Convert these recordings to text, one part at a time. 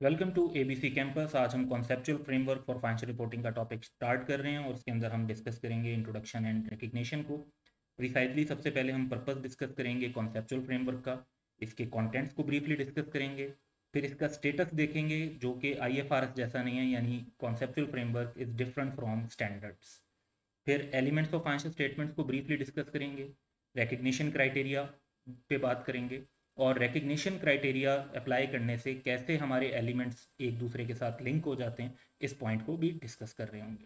Welcome to ABC campus. आज हम conceptual framework for financial reporting का टॉपिक स्टार्ट कर रहे हैं और इसके अंदर हम डिस्कस करेंगे इंट्रोडक्शन एंड रिकग्निशन को। प्रिसाइजली सबसे पहले हम पर्पस डिस्कस करेंगे कॉन्सेप्चुअल फ्रेमवर्क का, इसके कंटेंट्स को ब्रीफली डिस्कस करेंगे, फिर इसका स्टेटस देखेंगे जो कि आईएफआरएस जैसा नहीं है, यानी conceptual framework is different from standards. फिर एलिमेंट्स ऑफ फाइनेंशियल स्टेटमेंट्स को ब्रीफली डिस्कस करेंगे, रिकग्निशन क्राइटेरिया पे बात करेंगे और रिकग्निशन क्राइटेरिया अप्लाई करने से कैसे हमारे एलिमेंट्स एक दूसरे के साथ लिंक हो जाते हैं, इस पॉइंट को भी डिस्कस कर रहे होंगे।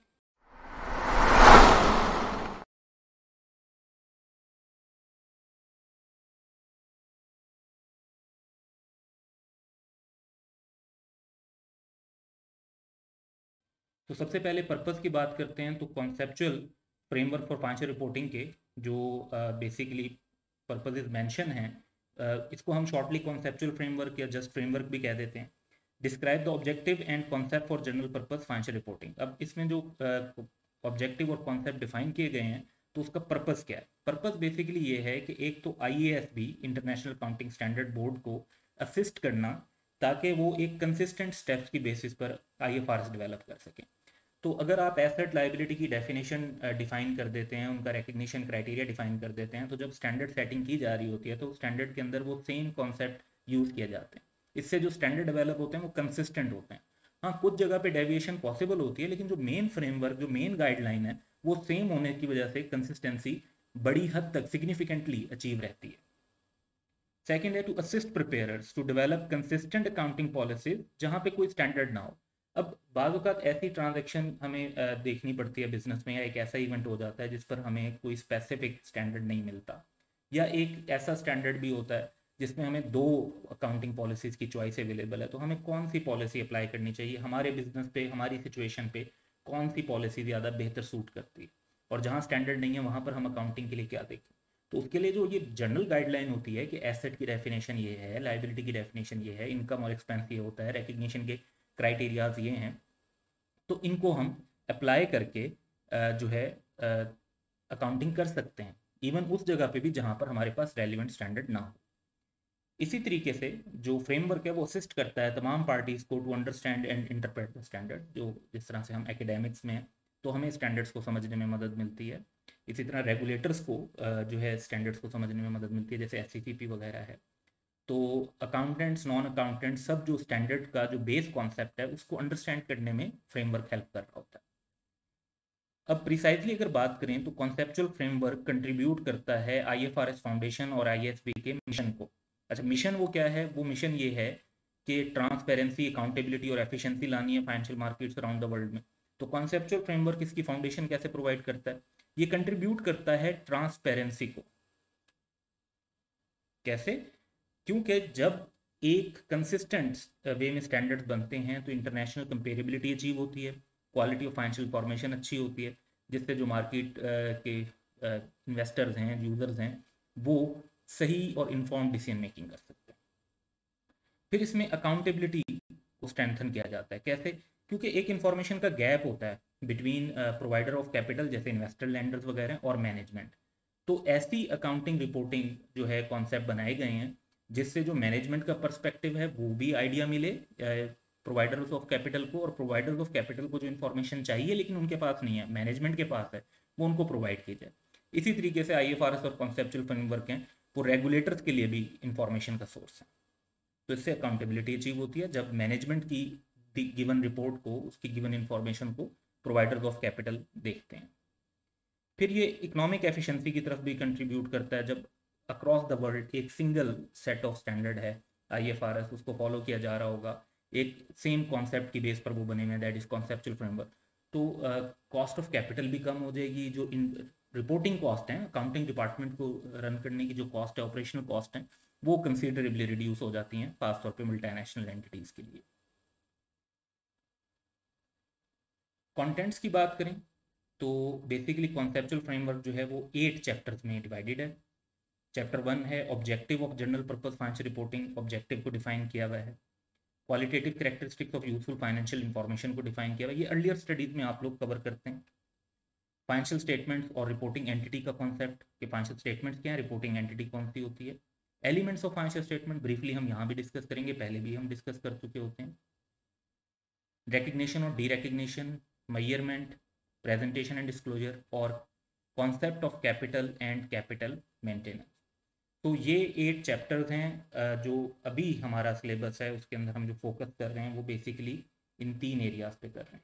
तो सबसे पहले पर्पस की बात करते हैं। तो conceptual framework for financial reporting के जो बेसिकली पर्पस इज मेंशन है, इसको हम शॉर्टली कॉन्सेप्चुअल फ्रेमवर्क या जस्ट फ्रेमवर्क भी कह देते हैं। Describe the objective and concept for general purpose financial reporting. अब इसमें जो ऑब्जेक्टिव और कॉन्सेप्ट डिफाइन किए गए हैं, तो उसका पर्पस क्या है? पर्पस बेसिकली ये है कि एक तो IASB international accounting standard board को असिस्ट करना, ताकि वो एक कंसिस्टेंट स्टेप्स की बेसिस पर IFRS डेवलप कर सकें। तो अगर आप एसेट लाइबिलिटी की डेफिनेशन डिफाइन कर देते हैं, उनका रिकग्निशन क्राइटेरिया डिफाइन कर देते हैं, तो जब स्टैंडर्ड सेटिंग की जा रही होती है तो स्टैंडर्ड के अंदर वो सेम कॉन्सेप्ट यूज़ किए जाते हैं। इससे जो स्टैंडर्ड डेवलप होते हैं वो कंसिस्टेंट होते हैं। हाँ, कुछ जगह पे डेविएशन पॉसिबल होती है, लेकिन जो मेन फ्रेमवर्क, जो मेन गाइडलाइन है, वो सेम होने की वजह से कंसिस्टेंसी बड़ी हद तक सिग्निफिकेंटली अचीव रहती है। सेकेंड है to assist prepares to develop consistent accounting policies जहाँ पे कोई स्टैंडर्ड ना हो। अब बाज़ औक़ात ऐसी ट्रांजैक्शन हमें देखनी पड़ती है बिजनेस में, या एक ऐसा इवेंट हो जाता है जिस पर हमें कोई स्पेसिफिक स्टैंडर्ड नहीं मिलता, या एक ऐसा स्टैंडर्ड भी होता है जिसमें हमें दो अकाउंटिंग पॉलिसीज़ की चॉइस अवेलेबल है। तो हमें कौन सी पॉलिसी अप्लाई करनी चाहिए, हमारे बिजनेस पे, हमारी सिचुएशन पे कौन सी पॉलिसी ज़्यादा बेहतर सूट करती है, और जहाँ स्टैंडर्ड नहीं है वहाँ पर हम अकाउंटिंग के लिए क्या देखें। तो उसके लिए जो ये जनरल गाइडलाइन होती है कि एसेट की डेफिनेशन ये है, लाइबिलिटी की डेफिनेशन ये है, इनकम और एक्सपेंस ये होता है, रिकग्निशन के क्राइटेरियाज ये हैं, तो इनको हम अप्लाई करके जो है अकाउंटिंग कर सकते हैं, इवन उस जगह पे भी जहाँ पर हमारे पास रेलिवेंट स्टैंडर्ड ना हो। इसी तरीके से जो फ्रेमवर्क है वो असिस्ट करता है तमाम पार्टीज को to understand and interpret the standard. जो जिस तरह से हम एकेडमिक्स में हैं, तो हमें स्टैंडर्ड्स को समझने में मदद मिलती है, इसी तरह रेगुलेटर्स को जो है स्टैंडर्ड्स को समझने में मदद मिलती है, जैसे SCCP वगैरह है। तो अकाउंटेंट्स, नॉन अकाउंटेंट्स, सब जो स्टैंडर्ड का जो बेस कॉन्सेप्ट है उसको अंडरस्टैंड करने में फ्रेमवर्क हेल्प कर रहा होता है। अब प्रिसाइजली अगर बात करें तो कॉन्सेप्चुअल फ्रेमवर्क कंट्रीब्यूट करता है IFRS फाउंडेशन और IASB के मिशन को। अच्छा, मिशन वो क्या है? वो मिशन ये है कि ट्रांसपेरेंसी, अकाउंटेबिलिटी और एफिशिएंसी लानी है financial markets around the world में। तो कॉन्सेप्चुअल फ्रेमवर्क इसकी फाउंडेशन कैसे प्रोवाइड करता है? ये कंट्रीब्यूट करता है ट्रांसपेरेंसी को। कैसे? क्योंकि जब एक कंसिस्टेंट वे में स्टैंडर्ड्स बनते हैं तो इंटरनेशनल कंपेरेबिलिटी अचीव होती है, क्वालिटी ऑफ फाइनेंशियल इंफॉर्मेशन अच्छी होती है, जिससे जो मार्केट के इन्वेस्टर्स हैं, यूजर्स हैं, वो सही और इन्फॉर्म डिसीजन मेकिंग कर सकते हैं। फिर इसमें अकाउंटेबिलिटी को स्ट्रेंथन किया जाता है। कैसे? क्योंकि एक इन्फॉर्मेशन का गैप होता है बिटवीन प्रोवाइडर ऑफ कैपिटल जैसे इन्वेस्टर, लैंडर्स वगैरह और मैनेजमेंट। तो ऐसी अकाउंटिंग रिपोर्टिंग जो है कॉन्सेप्ट बनाए गए हैं जिससे जो मैनेजमेंट का पर्सपेक्टिव है वो भी आइडिया मिले प्रोवाइडर्स ऑफ कैपिटल को, और प्रोवाइडर्स ऑफ कैपिटल को जो इन्फॉर्मेशन चाहिए लेकिन उनके पास नहीं है, मैनेजमेंट के पास है, वो उनको प्रोवाइड की जाए। इसी तरीके से IFRS और कॉन्सेप्चुअल फ्रेमवर्क हैं, वो रेगुलेटर्स के लिए भी इंफॉर्मेशन का सोर्स है। तो इससे अकाउंटेबिलिटी अचीव होती है जब मैनेजमेंट की गिवन रिपोर्ट को, उसकी गिवन इंफॉर्मेशन को प्रोवाइडर्स ऑफ कैपिटल देखते हैं। फिर ये इकोनॉमिक एफिशिएंसी की तरफ भी कंट्रीब्यूट करता है, जब अक्रॉस द वर्ल्ड एक सिंगल सेट ऑफ स्टैंडर्ड है IFRS, उसको फॉलो किया जा रहा होगा, एक सेम कॉन्सेप्ट की बेस पर वो बने हुए हैं, दैट इज कॉन्सेप्चुअल फ्रेमवर्क। तो कॉस्ट ऑफ कैपिटल भी कम हो जाएगी, जो इन रिपोर्टिंग कॉस्ट है, अकाउंटिंग डिपार्टमेंट को रन करने की जो कॉस्ट है, ऑपरेशनल कॉस्ट है, वो कंसिडरेबली रिड्यूस हो जाती हैं, खासतौर पर मल्टीनेशनल एंटिटीज़ के लिए। कंटेंट्स की बात करें तो बेसिकली कॉन्सेप्चुअल फ्रेमवर्क जो है वो 8 चैप्टर्स में डिवाइडेड है। चैप्टर 1 है objective of general purpose financial reporting, objective को डिफाइन किया हुआ है। Qualitative characteristics of useful financial information को डिफाइन किया हुआ है, ये अर्लियर स्टडीज में आप लोग कवर करते हैं। फाइनेंशियल स्टेटमेंट्स और रिपोर्टिंग एंटिटी का कॉन्सेप्ट कि फाइनेंशियल स्टेटमेंट्स क्या है, रिपोर्टिंग एंटिटी कौन सी होती है। Elements of financial statement briefly हम यहाँ भी डिस्कस करेंगे, पहले भी हम डिस्कस कर चुके होते हैं। recognition और derecognition, measurement, presentation and disclosure और concept of capital and capital maintenance। तो ये 8 चैप्टर्स हैं जो अभी हमारा सिलेबस है उसके अंदर हम जो फोकस कर रहे हैं वो बेसिकली इन 3 एरियाज पे कर रहे हैं।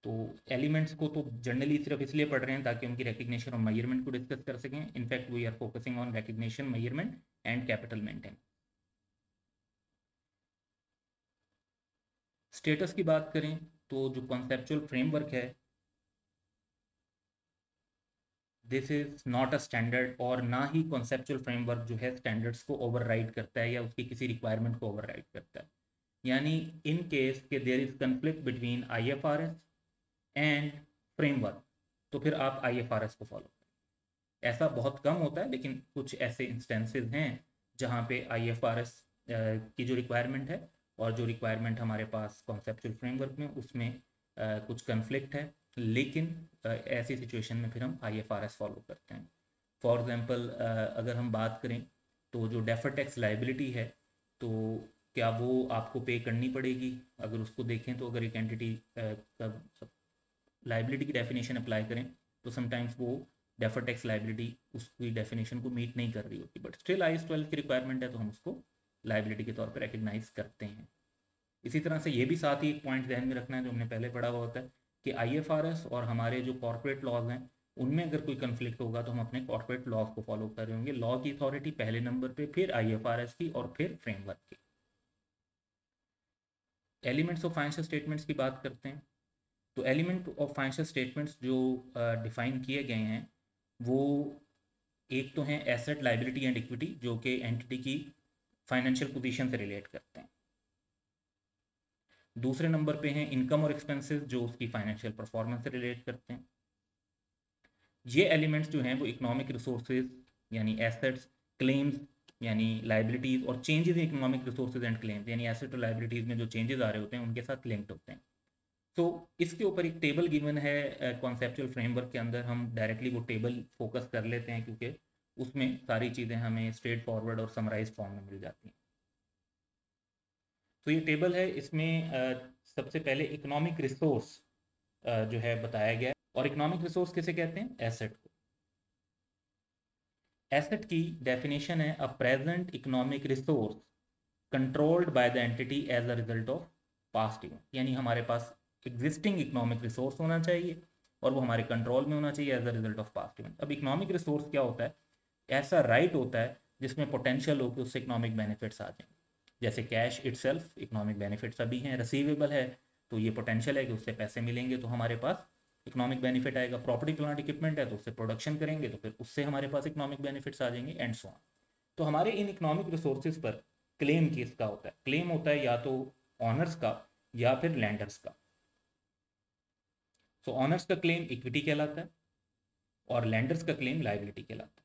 तो एलिमेंट्स को तो जनरली सिर्फ इसलिए पढ़ रहे हैं ताकि उनकी रिकग्निशन और मेजरमेंट को डिस्कस कर सकें। In fact we are focusing on recognition, measurement and capital maintain. Status की बात करें तो जो कॉन्सेप्चुअल फ्रेमवर्क है, this is not a standard, और ना ही कॉन्सेप्चुअल फ्रेमवर्क जो है स्टैंडर्ड्स को ओवरराइड करता है या उसकी किसी रिक्वायरमेंट को ओवरराइड करता है। यानी इन केस के there is conflict between IFRS and framework, तो फिर आप IFRS को फॉलो करें। ऐसा बहुत कम होता है, लेकिन कुछ ऐसे इंस्टेंसेस हैं जहाँ पे IFRS की जो रिक्वायरमेंट है और जो रिक्वायरमेंट हमारे पास कॉन्सेप्चुअल फ्रेमवर्क में, उसमें कुछ कन्फ्लिक्ट है, लेकिन ऐसी सिचुएशन में फिर हम IFRS फॉलो करते हैं। फॉर एग्जांपल अगर हम बात करें तो जो डेफर्ड टैक्स लाइबिलिटी है, तो क्या वो आपको पे करनी पड़ेगी? अगर उसको देखें तो अगर एक एंटिटी का लाइबिलिटी की डेफिनेशन अप्लाई करें तो समटाइम्स वो डेफर्ड टैक्स लाइबिलिटी उसकी डेफिनेशन को मीट नहीं कर रही होती, बट स्टिल IAS 12 की रिक्वायरमेंट है तो हम उसको लाइबिलिटी के तौर पर रिकग्नाइज करते हैं। इसी तरह से ये भी साथ ही एक पॉइंट ध्यान में रखना है जो हमने पहले पढ़ा हुआ होता है कि IFRS और हमारे जो कॉर्पोरेट लॉज हैं उनमें अगर कोई कंफ्लिक्ट होगा तो हम अपने कॉर्पोरेट लॉज को फॉलो कर रहे होंगे। लॉ की अथॉरिटी पहले नंबर पे, फिर IFRS की और फिर फ्रेमवर्क की। एलिमेंट्स ऑफ फाइनेंशियल स्टेटमेंट्स की बात करते हैं तो एलिमेंट ऑफ फाइनेंशियल स्टेटमेंट्स जो डिफाइन किए गए हैं वो एक तो हैं एसेट, लाइबिलिटी एंड इक्विटी, जो कि एंटिटी की फाइनेंशियल पोजीशन से रिलेट करते हैं। दूसरे नंबर पे हैं इनकम और एक्सपेंसेस, जो उसकी फाइनेंशियल परफॉर्मेंस से रिलेट करते हैं। ये एलिमेंट्स जो हैं वो इकोनॉमिक रिसोर्सेज यानी एसेट्स, क्लेम्स यानी लाइबिलिटीज़, और changes in economic resources and claims यानी एसेट और लाइबिलिटीज़ में जो चेंजेस आ रहे होते हैं उनके साथ लिंक्ड होते हैं। तो इसके ऊपर एक टेबल गिवन है कॉन्सेप्चुअल फ्रेमवर्क के अंदर। हम डायरेक्टली वो टेबल फोकस कर लेते हैं क्योंकि उसमें सारी चीज़ें हमें स्ट्रेट फॉरवर्ड और समराइज फॉर्म में मिल जाती हैं। तो ये टेबल है, इसमें सबसे पहले इकोनॉमिक रिसोर्स जो है बताया गया है। और इकोनॉमिक रिसोर्स किसे कहते हैं? एसेट को। एसेट की डेफिनेशन है a present economic resource controlled by the entity as a result of past event, यानी हमारे पास एग्जिस्टिंग इकोनॉमिक रिसोर्स होना चाहिए और वो हमारे कंट्रोल में होना चाहिए as a result of past event. अब इकोनॉमिक रिसोर्स क्या होता है? ऐसा राइट होता है जिसमें पोटेंशियल हो कि उससे इकोनॉमिक बेनिफिट्स आ जाएं। जैसे कैश इटसेल्फ इकोनॉमिक बेनिफिट्स अभी हैं, रिसीवेबल है तो ये पोटेंशियल है कि उससे पैसे मिलेंगे तो हमारे पास इकोनॉमिक बेनिफिट आएगा। प्रॉपर्टी, प्लांट, इक्विपमेंट है तो उससे प्रोडक्शन करेंगे तो फिर उससे हमारे पास इकोनॉमिक बेनिफिट्स आ जाएंगे, एंड सो ऑन। तो हमारे इन इकोनॉमिक रिसोर्सेज पर क्लेम किसका होता है? क्लेम होता है या तो ऑनर्स का या फिर लैंडर्स का। सो ऑनर्स का क्लेम इक्विटी कहलाता है और लैंडर्स का क्लेम लाइबिलिटी कहलाता है।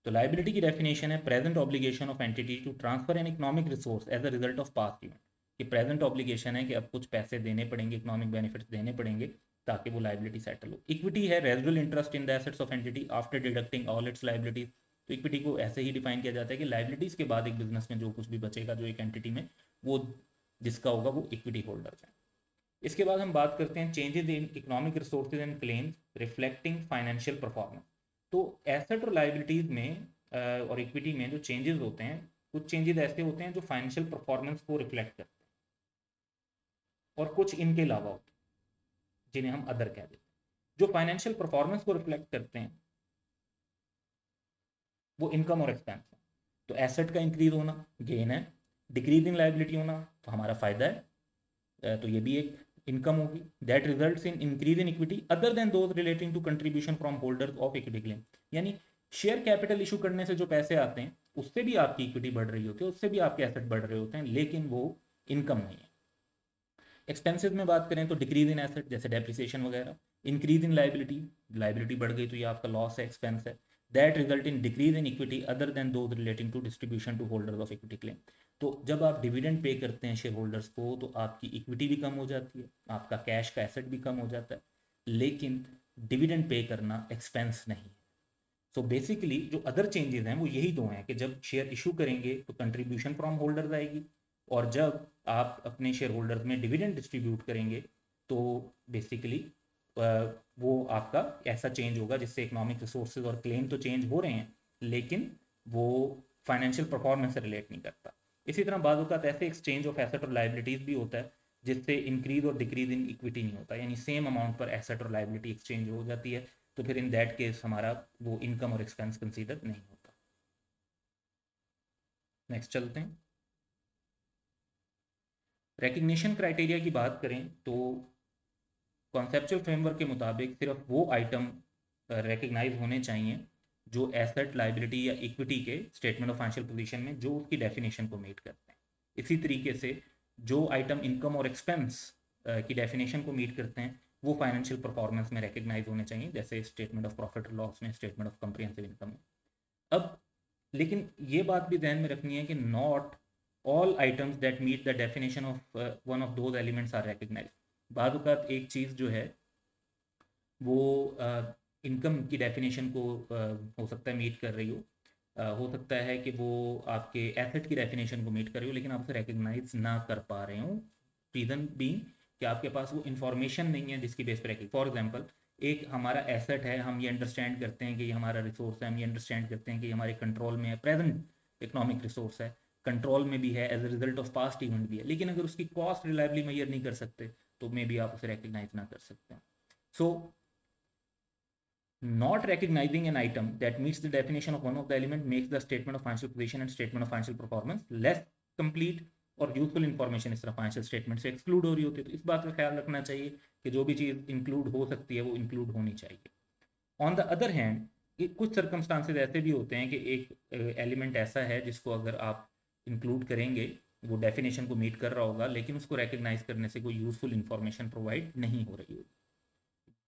तो लाइबिलिटी की डेफिनेशन है present obligation of entity to transfer an economic resource as a result of past event. ये प्रेजेंट ऑब्लिगेशन है कि अब कुछ पैसे देने पड़ेंगे, इकोनॉमिक बेनिफिट्स देने पड़ेंगे ताकि वो लाइबिलिटी सेटल हो। इक्विटी है residual interest in the assets of entity after deducting all it's liabilities. तो इक्विटी को ऐसे ही डिफाइन किया जाता है कि लाइबिलिटीज के बाद एक बिजनेस में जो कुछ भी बचेगा जो एक एंटिटी में, वो जिसका होगा वो इक्विटी होल्डर्स हैं। इसके बाद हम बात करते हैं changes in economic resources and claims reflecting financial performance. तो एसेट और लाइबिलिटीज में और इक्विटी में जो चेंजेस होते हैं, कुछ चेंजेस ऐसे होते हैं जो फाइनेंशियल परफॉर्मेंस को रिफ्लेक्ट करते हैं और कुछ इनके अलावा होते हैं जिन्हें हम अदर कह देते हैं। जो फाइनेंशियल परफॉर्मेंस को रिफ्लेक्ट करते हैं वो इनकम और एक्सपेंस है। तो एसेट का इंक्रीज होना गेन है, डिक्रीज इन लाइबिलिटी होना तो हमारा फायदा है, तो ये भी एक इनकम होगी। That results in increase in equity other than those relating to contribution from holders of equity claim, यानी शेयर कैपिटल इशू करने से जो पैसे आते हैं उससे भी आपकी इक्विटी बढ़ रही होती है, उससे भी आपके एसेट बढ़ रहे होते हैं, लेकिन वो इनकम नहीं है। एक्सपेंसेस में बात करें तो डिक्रीज इन एसेट जैसे डेप्रिसिएशन वगैरह, इंक्रीज इन लाइबिलिटी, लाइबिलिटी बढ़ गई तो ये आपका लॉस है, एक्सपेंस है। That result in decrease in equity other than those relating to distribution to holders of equity claim. तो जब आप डिविडेंड पे करते हैं शेयर होल्डर्स को तो आपकी इक्विटी भी कम हो जाती है, आपका कैश का एसेट भी कम हो जाता है, लेकिन डिविडेंड पे करना एक्सपेंस नहीं है। सो बेसिकली जो अदर चेंजेस हैं वो यही दो हैं कि जब शेयर इशू करेंगे तो कंट्रीब्यूशन फ्रॉम होल्डर्स आएगी, और जब आप अपने शेयर होल्डर्स में डिविडेंड डिस्ट्रीब्यूट करेंगे तो बेसिकली वो आपका ऐसा चेंज होगा जिससे इकोनॉमिक रिसोर्सेज और क्लेम तो चेंज हो रहे हैं लेकिन वो फाइनेंशियल परफॉर्मेंस से रिलेट नहीं करता। इसी तरह बाद वक़्त ऐसे एक्सचेंज ऑफ एसेट और लाइबिलिटीज़ भी होता है जिससे इंक्रीज और डिक्रीज इन इक्विटी नहीं होता, यानी सेम अमाउंट पर एसेट और लाइबिलिटी एक्सचेंज हो जाती है, तो फिर इन दैट केस हमारा वो इनकम और एक्सपेंस कंसीडर नहीं होता। नेक्स्ट चलते हैं। रिकग्निशन क्राइटेरिया की बात करें तो कॉन्सेप्चुअल फ्रेमवर्क के मुताबिक सिर्फ वो आइटम रिकग्नाइज होने चाहिए जो एसेट, लाइबिलिटी या इक्विटी के स्टेटमेंट ऑफ फाइनेंशियल पोजीशन में जो उसकी डेफिनेशन को मीट करते हैं। इसी तरीके से जो आइटम इनकम और एक्सपेंस की डेफिनेशन को मीट करते हैं वो फाइनेंशियल परफॉर्मेंस में रिकग्नाइज होने चाहिए, जैसे स्टेटमेंट ऑफ प्रॉफिट और लॉस में, स्टेटमेंट ऑफ कॉम्प्रिहेंसिव इनकम में। अब लेकिन ये बात भी ध्यान में रखनी है कि not all items that meet the definition of one of those elements are recognise. बाद वक़्त एक चीज़ जो है वो इनकम की डेफिनेशन को हो सकता है मीट कर रही हो सकता है कि वो आपके एसेट की डेफिनेशन को मीट कर रही हो लेकिन आप उसे रिकग्नाइज ना कर पा रहे हो। रीज़न बीइंग कि आपके पास वो इन्फॉर्मेशन नहीं है जिसकी बेस पर। फॉर एग्जांपल, एक हमारा एसेट है, हम ये अंडरस्टैंड करते हैं कि ये हमारा रिसोर्स है, हम ये अंडरस्टैंड करते हैं कि हमारे कंट्रोल में है, प्रेजेंट इकोनॉमिक रिसोर्स है, कंट्रोल में भी है, as a result of past event भी है, लेकिन अगर उसकी कॉस्ट रिलायबली मेजर नहीं कर सकते तो मे बी आप उसे रिकग्नाइज ना कर सकते हैं। सो not recognizing an item that meets the definition of one of the element makes the statement of financial position and statement of financial performance less complete और यूजफुल इन्फॉर्मेशन इस तरह financial statement से exclude हो रही होती है। तो इस बात का ख्याल रखना चाहिए कि जो भी चीज़ इंक्लूड हो सकती है वो इंक्लूड होनी चाहिए। ऑन द अदर हैंड कुछ सर्कमस्टांसेस ऐसे भी होते हैं कि एक एलिमेंट ऐसा है जिसको अगर आप इंक्लूड करेंगे वो डेफिनेशन को मीट कर रहा होगा लेकिन उसको रिकग्नाइज करने से कोई यूजफुल इन्फॉर्मेशन प्रोवाइड नहीं हो रही होगी,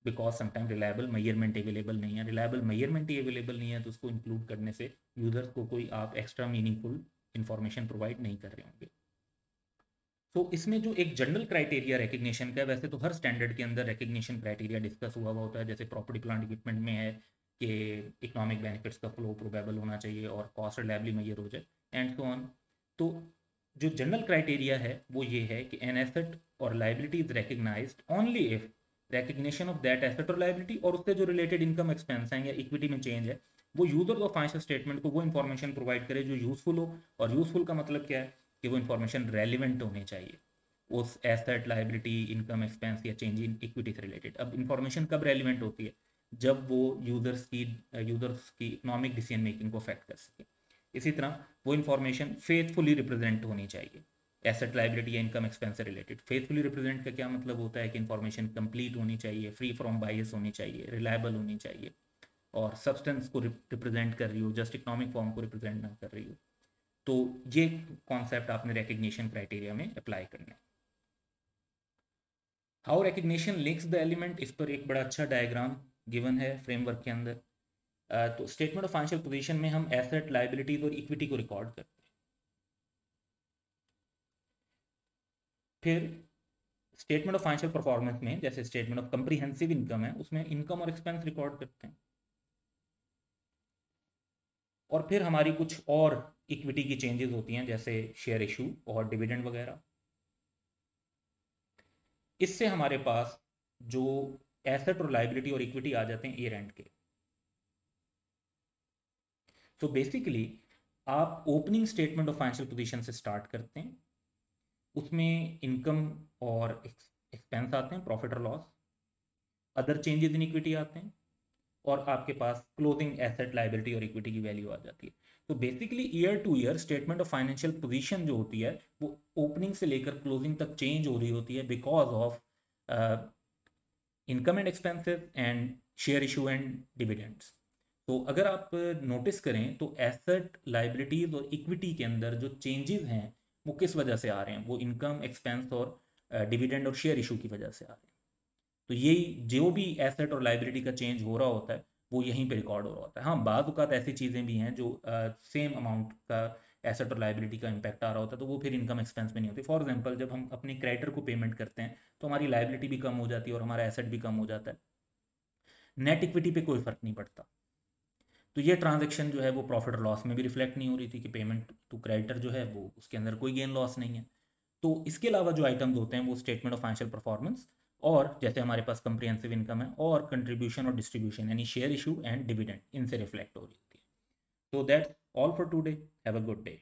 because sometime reliable measurement available नहीं है। रिलायबल मेजरमेंट ही अवेलेबल नहीं है तो उसको इंक्लूड करने से यूजर्स को कोई आप एक्स्ट्रा मीनिंगफुल इन्फॉर्मेशन प्रोवाइड नहीं कर रहे होंगे। तो इसमें जो एक जनरल क्राइटेरिया रिकग्निशन का है, वैसे तो हर स्टैंडर्ड के अंदर रिकग्निशन क्राइटेरिया डिस्कस हुआ होता है, जैसे प्रॉपर्टी प्लांट इक्विपमेंट में है कि इकोनॉमिक बेनिफिट्स का फ्लो प्रोबेबल होना चाहिए और कॉस्ट रिलायबली मेजर हो जाए एंड सो ऑन। तो जो जनरल क्राइटेरिया है वो ये है कि एन एसेट और liability is recognized only if recognition of that asset और लाइबिलिटी और उससे जो रिलेटेड इनकम एक्सपेंस है या इक्विटी में चेंज है वो यूजर ऑफ फाइनेंशियल स्टेटमेंट को वो इन्फॉर्मेशन प्रोवाइड करे जो यूजफुल हो। और यूजफुल का मतलब क्या है कि वो इन्फॉर्मेशन रेलिवेंट होनी चाहिए उस एसेट, लाइबिलिटी, इनकम एक्सपेंस या चेंज इन इक्विटी से रिलेटेड। अब इन्फॉर्मेशन कब रेलिवेंट होती है? जब वो यूजर्स की इकोनॉमिक डिसीजन मेकिंग को अफेक्ट कर सके। इसी तरह वो इन्फॉर्मेशन फेथफुली रिप्रेजेंट होनी चाहिए एसेट, लाइबिलिटी या इनकम एक्सपेंस से रिलेटेड। फेथफुली रिप्रेजेंट का क्या मतलब होता है कि इन्फॉर्मेशन कंप्लीट होनी चाहिए, फ्री फ्रॉम बायस होनी चाहिए, रिलायबल होनी चाहिए और सब्सटेंस को रिप्रेजेंट कर रही हो, जस्ट इकोनॉमिक फॉर्म को रिप्रेजेंट ना कर रही हो। तो ये कॉन्सेप्ट आपने रिकग्निशन क्राइटेरिया में अप्लाई करना है। How recognition links the element, इस पर एक बड़ा अच्छा डायग्राम गिवन है फ्रेमवर्क के अंदर। तो स्टेटमेंट ऑफ फाइनेंशियल पोजीशन में हम एसेट, लाइबिलिटीज और इक्विटी को रिकॉर्ड करते हैं। फिर स्टेटमेंट ऑफ फाइनेंशियल परफॉर्मेंस में जैसे स्टेटमेंट ऑफ कंप्रीहेंसिव इनकम है उसमें इनकम और एक्सपेंस रिकॉर्ड करते हैं। और फिर हमारी कुछ और इक्विटी की चेंजेस होती हैं जैसे शेयर इशू और डिविडेंड वगैरह। इससे हमारे पास जो एसेट और लाइबिलिटी और इक्विटी आ जाते हैं ईयर एंड के। सो बेसिकली आप opening statement of financial position से स्टार्ट करते हैं, उसमें इनकम और एक्सपेंस आते हैं, प्रॉफिट और loss, other changes in equity आते हैं और आपके पास क्लोजिंग एसेट, लाइबिलिटी और इक्विटी की वैल्यू आ जाती है। तो basically year two year statement of financial position जो होती है वो ओपनिंग से लेकर क्लोजिंग तक चेंज हो रही होती है because of income and expenses and share issue and dividends. तो अगर आप नोटिस करें तो एसेट, लाइबिलिटीज और इक्विटी के अंदर जो चेंजेस हैं वो किस वजह से आ रहे हैं? वो इनकम, एक्सपेंस और डिविडेंड और शेयर इशू की वजह से आ रहे हैं। तो यही जो भी एसेट और लाइबिलिटी का चेंज हो रहा होता है वो यहीं पे रिकॉर्ड हो रहा होता है। हाँ, बाद औक़ात ऐसी चीज़ें भी हैं जो सेम अमाउंट का एसेट और लाइबिलिटी का इम्पैक्ट आ रहा होता है तो वो फिर इनकम एक्सपेंस में नहीं होती। फॉर एग्जांपल, जब हम अपने क्रेडिटर को पेमेंट करते हैं तो हमारी लाइबिलिटी भी कम हो जाती है और हमारा एसेट भी कम हो जाता है, नेट इक्विटी पे कोई फ़र्क नहीं पड़ता। तो ये ट्रांजेक्शन जो है वो प्रॉफिट और लॉस में भी रिफ्लेक्ट नहीं हो रही थी कि पेमेंट टू क्रेडिटर जो है वो उसके अंदर कोई गेन लॉस नहीं है। तो इसके अलावा जो आइटम्स होते हैं वो स्टेटमेंट ऑफ फाइनेंशियल परफॉर्मेंस, और जैसे हमारे पास कंप्रिहेंसिव इनकम है, और कंट्रीब्यूशन और डिस्ट्रीब्यूशन यानी शेयर इशू एंड डिविडेंड, इनसे रिफ्लेक्ट हो रही होती है। तो that's all for today, have a good day.